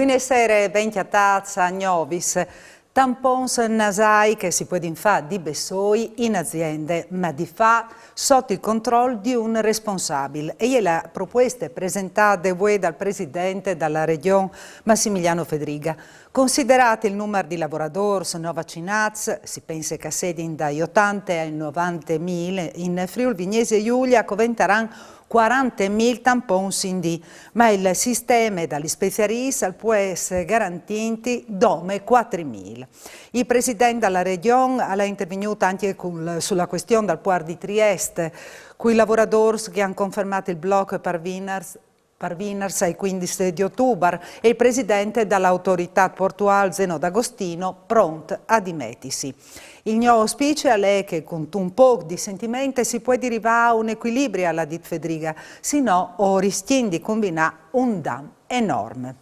Buonasera, benchiatazza, Gnovis. Tampons nasai che si può fare di Bessoi in aziende, ma di fa sotto il controllo di un responsabile. E la proposta presentata dal presidente della regione Massimiliano Fedriga. Considerate il numero di lavoratori non vaccinati, si pensa che sedin dai 80 ai 90.000 in Friuli Vignesi e Giulia diventeranno 40.000 tampons in D, ma il sistema dagli specialisti può essere garantito come 4.000. Il presidente della regione ha intervenuto anche sulla questione del Port di Trieste, cui i lavoratori che hanno confermato il blocco per Vinars ai 15 di ottobre e il presidente dell'autorità portuale Zeno D'Agostino pronto a dimettersi. Il mio auspicio è che con un po' di sentimento si può arrivare a un equilibrio alla dit Fedriga, se no rischiamo di combinare un danno enorme.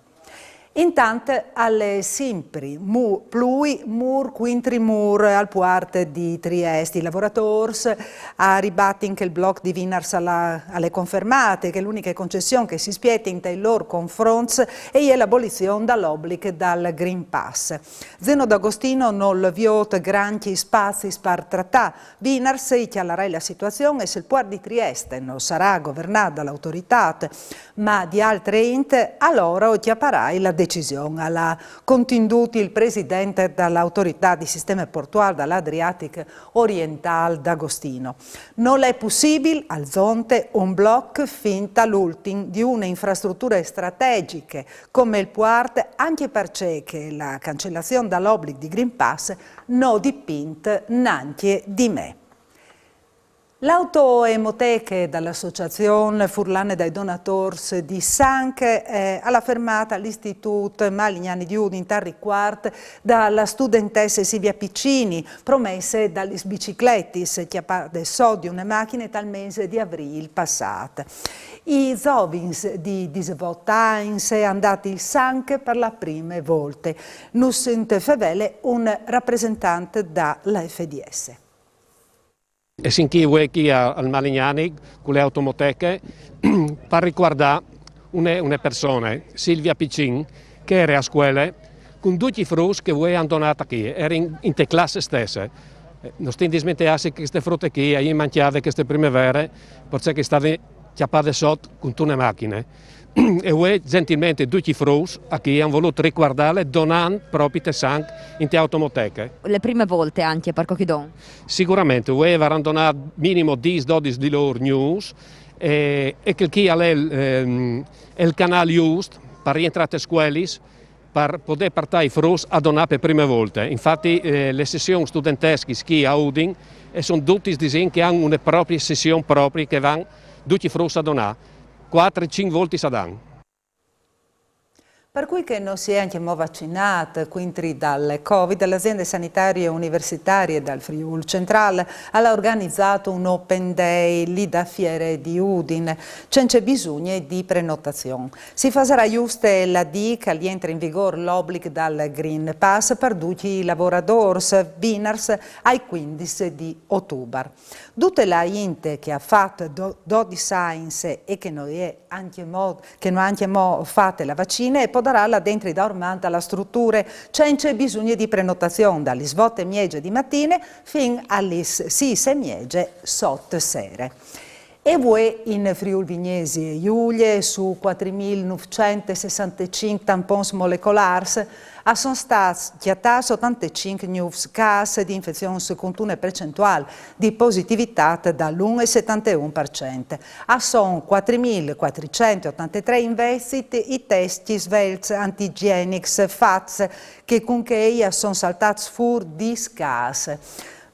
Intanto alle Simpri, plui mur quintri mur al Port di Trieste. I lavoratori arrivati che il blocco di Vinars alle confermate che l'unica concessione che si spietta in dai loro confronti è l'abolizione dall'obbligo dal Green Pass. Zeno D'Agostino non viota grandi spazi per trattare. Vinars chiarirà la situazione e se il Port di Trieste non sarà governato dall'autorità ma di altre ente, allora chiaparai la decisione. Alla contenuti il presidente dell'autorità di sistema portuale dall'Adriatico orientale D'Agostino. Non è possibile al zonte un blocco finta all'ultimo di una infrastruttura strategiche come il Port, anche perché la cancellazione dall'obbligo di Green Pass non dipinta neanche di me. L'autoemoteche dall'Associazione Furlane dai Donatori di Sanche alla fermata all'Istituto Malignani di Udine in Ricquart dalla studentessa Silvia Piccini, promesse dalle biciclettis che adesso di una macchina dal mese di aprile passato. I giovani di 18 anni sono andati in Sanche per la prima volta. Non sente fevele un rappresentante dalla FDS. E sin qui al Malignani con le automoteche per riguardare una persona, Silvia Piccin, che era a scuola con due frus che voi hanno donato qui, era in te classe stesse. Non stiamo dismettendo che queste frutte qui, io mangiavo queste primavere, perché stavo chiappate sotto con una macchina. E voi gentilmente due frus a chi hanno voluto riguardare donando proprio te sangue in te automoteche. Le prime volte anche per Cochidon? Sicuramente, voi avranno donato minimo 10-12 di loro news e che chi ha il canale giusto per rientrare a scuole per poter partire i frus a donare per prime volte. Infatti le sessioni studentesche qui a Udine sono tutti disegni che hanno una propria sessione propria che vanno tutti i frus a donare. 4-5 volte a danno. Per cui che non si è anche vaccinato, quindi dal Covid, l'azienda sanitaria universitaria dal Friuli Centrale ha organizzato un Open Day lì da Fiere di Udine. C'è bisogno di prenotazione. Si farà giusto la DIC che entra in vigore l'obbligo dal Green Pass per tutti i lavoratori Vinars ai 15 di ottobre. Tutte le ente che ha fatto 12 science e che non ha anche fatto la vaccina e potrà là dentro da ormai alla struttura c'è bisogno di prenotazione dalle svolte miege di mattina fino alle 6 miege sotto sere. E voi in Friuli Vignesi e Giulia su 4.965 tampons molecolari sono stati chiatati 85 nuovi casi di infezione con una percentuale di positività dall'1,71%. Sono 4.483 investiti i test svelti antigenics FATS che con che sono saltati fuori di casi.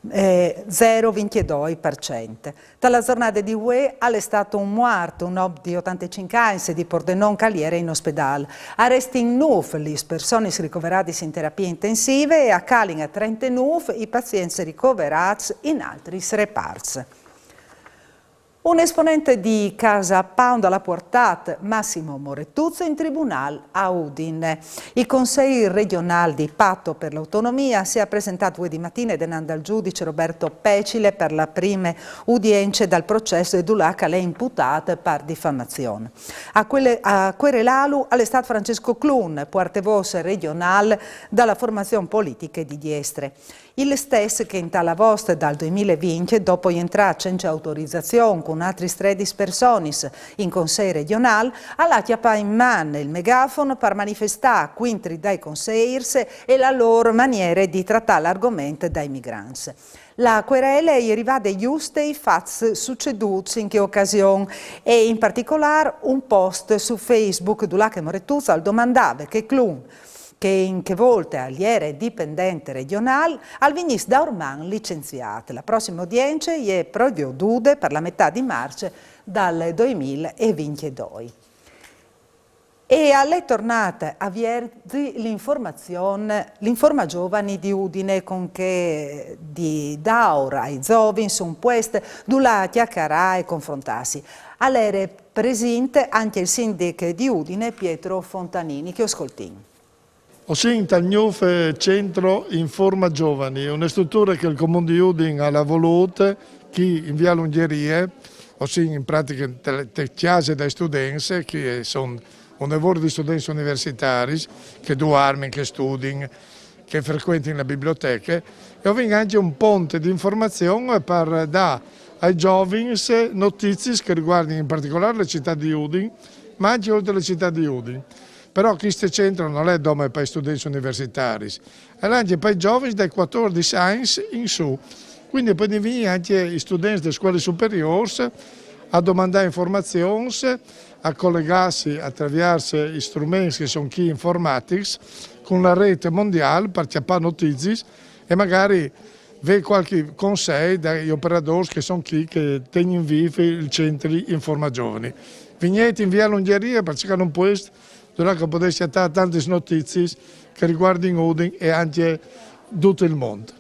0,22%. Dalla giornata di UE è stato un morto, un uomo di 85 anni di Pordenone Caliere in ospedale. Arresti in 9 le persone ricoverate in terapie intensive e a Caling a 39 i pazienti ricoverati in altri reparti. Un esponente di Casa Pound alla Portat, Massimo Morettuzzo, in tribunale a Udine. Il Consiglio regionale di Patto per l'Autonomia si è presentato lunedì mattina denando al giudice Roberto Pecile per la prima udienza dal processo e Dulac le imputate per diffamazione. A querelalu all'Estat Francesco Clun, portavoce regionale dalla formazione politica di Diestre. Il stesso che in tale vosta dal 2020, dopo entrare senza autorizzazione con altri 13 persone in Consiglio regionale, ha lasciato in mano il megafono per manifestare quintri dai consigliers e la loro maniera di trattare l'argomento dai migranti. La querela è arrivata giusto ai fatti succeduti in che occasione e in particolare un post su Facebook dove Morettuzzo domandava che Clun che in che volte all'era dipendente regionale al vinis da ormai licenziate. La prossima udienza è prevista per la metà di marzo dal 2022. E alle tornate a Vierzi l'informa giovani di Udine con che di Daura ai giovani su un puesto dove chiacchierare e confrontarsi. All'era presente anche il sindaco di Udine Pietro Fontanini che ascoltiamo. Osin il nuovo centro Informa Giovani, una struttura che il Comune di Udine ha voluto, che in via Lungherie, osin in pratica le chiese dai studenti, che sono un lavoro di studenti universitari, che dormono, che studiano, che frequentano le biblioteche, e ho anche un ponte di informazione per dare ai giovani notizie che riguardano in particolare la città di Udine, ma anche oltre la città di Udine. Però questo centro non è dove per gli studenti universitari, è anche per i giovani dai 14 anni in su. Quindi poi venire anche gli studenti delle scuole superiori a domandare informazioni, a collegarsi attraverso gli strumenti che sono chi informatics con la rete mondiale per chiappare notizie e magari avere qualche consiglio dagli operatori che sono chi che tengono vivo il centro Informa Giovani. Vignete in via Lungheria per cercare un posto dove potesse dare tante notizie che riguardano Udine e anche tutto il mondo.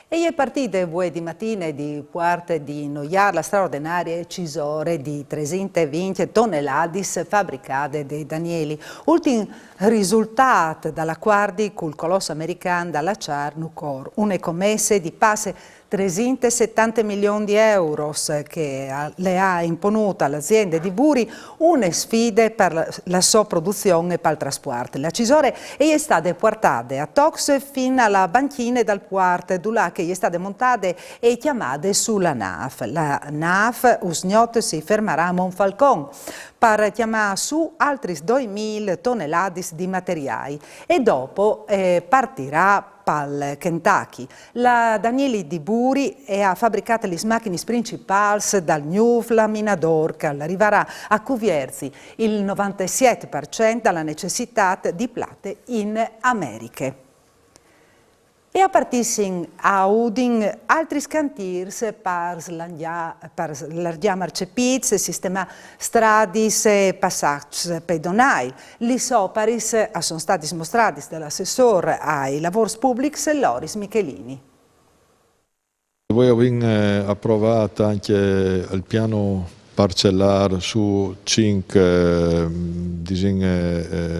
E è partita di mattina di parte di noiare la straordinaria cisore di 320 tonnellate fabbricate dai Danieli. Ultimo risultato dalla guardia col colosso americano dalla Char Nucor, una commessa di passe 370 milioni di euro che le ha imponuto all'azienda di Buri una sfida per la sua produzione e per il trasporto. La cisore è stata portata a Tox fino alla banchina del porto, dove è stata montata e chiamata sulla NAF. La NAF usgnot si fermerà a Monfalcone per chiamare su altri 2.000 tonnellate di materiali e dopo partirà per Kentucky. La Danieli di Buri ha fabbricato le macchine principali dal New Laminador che arriverà a coprirsi il 97% della necessità di plate in America. E a partire a Udine altri scantiers per l'allargare marciapiz, sistema stradis e passaggi pedonali. Gli soparis sono stati mostrati dall'assessore ai lavori pubblici Loris Michelini. Voi avete approvato anche il piano parcellare su 5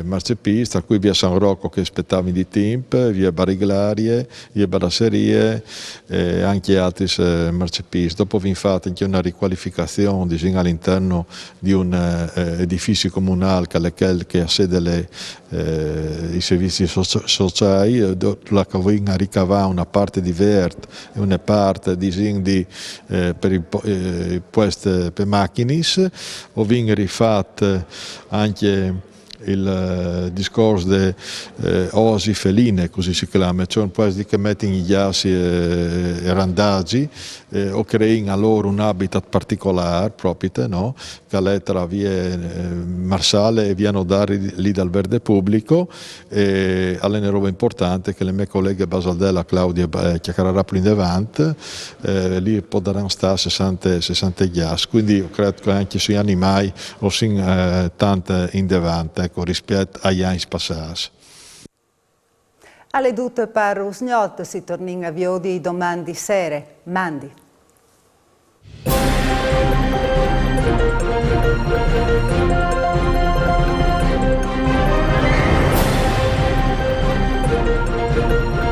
marciapiedi, tra cui via San Rocco che aspettavi di tempo, via Bariglarie, via Barasserie e anche altri marciapiedi. Dopo vi fate anche una riqualificazione all'interno di un edificio comunale che ha sede i servizi sociali, dove vi ricavare una parte di verde e una parte per i posti per macchine, o viene rifatto anche il discorso di oasi feline, così si chiama, cioè un po' che mettono gli assi e randaggi o creano a loro un habitat particolare, proprio, no? Che è tra via Marsale e via Nodari lì dal verde pubblico, e è una roba importante che le mie colleghe Basaldella, Claudia chiacchiererà più in davanti, lì potranno stare 60 ghiacci, quindi credo che anche sui animali o tanto in davanti, ecco, rispetto agli anni passati. Alle dute per Usgnot si torna a Viodi domani sera. Mandi.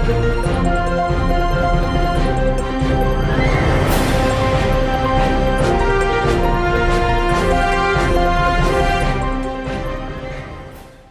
Udine.